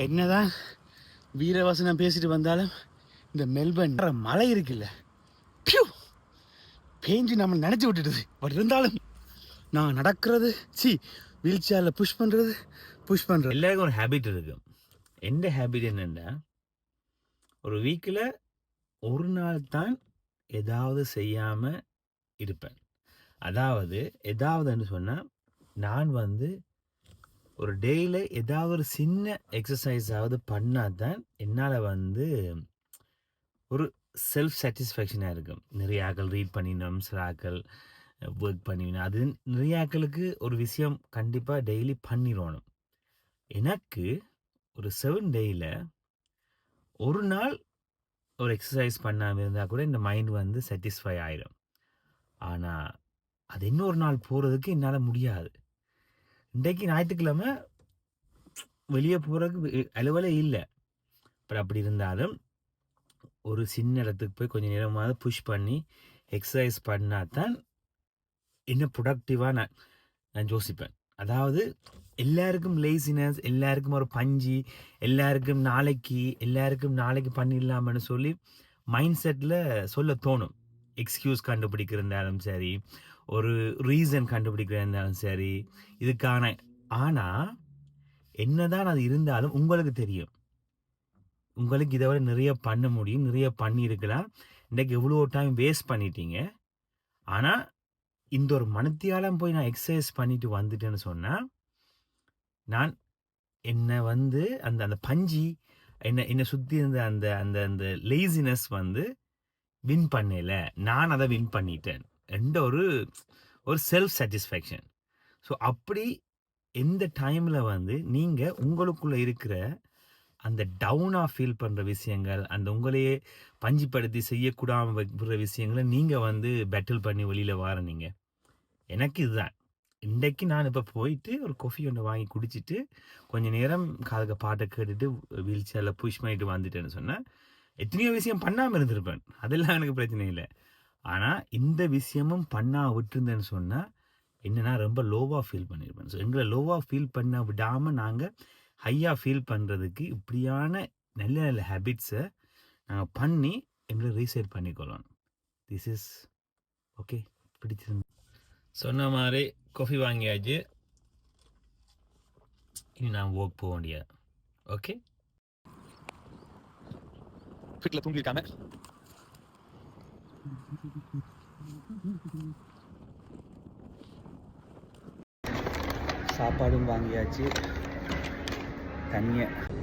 என்னதான் வீரவசனம் பேசிட்டு வந்தாலும் இந்த மெல்பர்ன் மழை இருக்குல்ல, பியூ பேஞ்சு நம்ம நினைச்சு விட்டுடுது. பட் இருந்தாலும் நான் நடக்கிறது வீல் சேரில் புஷ் பண்ணுறது எல்லாருக்கும் ஒரு ஹேபிட் இருக்கு. எந்த ஹேபிட் என்னென்னா, ஒரு வீக்கில் ஒரு நாள் தான் ஏதாவது செய்யாமல் இருப்பேன். அதாவது எதாவதுன்னு சொன்னால், நான் வந்து ஒரு டேயில் ஏதாவது ஒரு சின்ன எக்ஸசைஸாவது பண்ணால் தான் என்னால் வந்து ஒரு செல்ஃப் சாட்டிஸ்ஃபேக்ஷனாக இருக்கும். நிறைய ஆக்கள் ரீட் பண்ணினோம், சில ஆக்கள் ஒர்க் பண்ணினோம். அது நிறைய ஆக்களுக்கு ஒரு விஷயம் கண்டிப்பாக டெய்லி பண்ணிடணும். எனக்கு ஒரு 7 டேயில் ஒரு நாள் ஒரு எக்ஸசைஸ் பண்ணாமல் இருந்தால் கூட இந்த மைண்ட் வந்து சாட்டிஸ்ஃபை ஆகிடும். ஆனால் அது இன்னொரு நாள் போகிறதுக்கு என்னால் முடியாது. இன்றைக்கு ஞாயிற்றுக்கிழமை வெளியே போகிறதுக்கு அலுவலே இல்லை. பட் அப்படி இருந்தாலும் ஒரு சின்ன இடத்துக்கு போய் கொஞ்சம் நேரமாவது புஷ் பண்ணி எக்ஸசைஸ் பண்ணால் தான் இன்னும் ப்ரொடக்டிவாக நான் யோசிப்பேன். அதாவது எல்லாருக்கும் லேசினஸ், எல்லாருக்கும் ஒரு பஞ்சு, எல்லாருக்கும் நாளைக்கு பண்ணிடலாம்னு சொல்லி மைண்ட் செட்டில் சொல்ல தோணும். எக்ஸ்கியூஸ் கண்டுபிடிக்கிறதாலும் சரி, ஒரு ரீசன் கண்டுபிடிக்கிறதாலும் சரி, இதுக்கான. ஆனால் என்னதான் அது இருந்தாலும் உங்களுக்கு தெரியும், உங்களுக்கு இதை விட நிறைய பண்ண முடியும், நிறைய பண்ணியிருக்கலாம். இன்றைக்கு எவ்வளோ டைம் வேஸ்ட் பண்ணிட்டீங்க. ஆனால் இந்த ஒரு மனத்தியாலம் போய் நான் எக்ஸசைஸ் பண்ணிட்டு வந்துட்டேன்னு சொன்னால், நான் என்னை வந்து அந்த அந்த பஞ்சி என்னை சுற்றி இருந்த அந்த அந்த அந்த லேசினஸ் வந்து வின் பண்ணல, நான் அதை வின் பண்ணிட்டேன் என்ற ஒரு ஒரு செல்ஃப் சாட்டிஸ்ஃபேக்ஷன். ஸோ அப்படி எந்த டைமில் வந்து நீங்கள் உங்களுக்குள்ளே இருக்கிற அந்த டவுனாக ஃபீல் பண்ணுற விஷயங்கள், அந்த உங்களையே பஞ்சிப்படுத்தி செய்யக்கூடாமல் வைக்கிற விஷயங்களை நீங்கள் வந்து பேட்டில் பண்ணி வெளியில் வர நீங்கள். எனக்கு இதுதான். இன்றைக்கு நான் இப்போ போயிட்டு ஒரு காஃபி ஒன்று வாங்கி குடிச்சிட்டு கொஞ்சம் நேரம் காதுக பாட்டை கேட்டுட்டு வீல் சேரில் புஷ் பண்ணிட்டு வந்துட்டேன்னு சொன்னால் எத்தனையோ விஷயம் பண்ணாமல் இருந்திருப்பேன். அதெல்லாம் எனக்கு பிரச்சனை இல்லை. ஆனால் இந்த விஷயமும் பண்ணா விட்டுருந்தேன்னு சொன்னால் என்னென்னா ரொம்ப லோவாக ஃபீல் பண்ணியிருப்பேன். ஸோ எங்களை லோவாக ஃபீல் பண்ண விடாமல் நாங்கள் ஹையாக ஃபீல் பண்ணுறதுக்கு இப்படியான நல்ல நல்ல ஹேபிட்ஸை நாங்கள் பண்ணி எங்களை ரீசெட் பண்ணிக்கொள்ளணும். This is okay. பிடிச்சிருந்து சொன்ன மாதிரி காஃபி வாங்கியாச்சு. இனி நான் ஒர்க் போக முடியாது. ஓகே, வீட்டில் தூங்கியிருக்காங்க. சாப்பாடும் வாங்கியாச்சு. தனியாக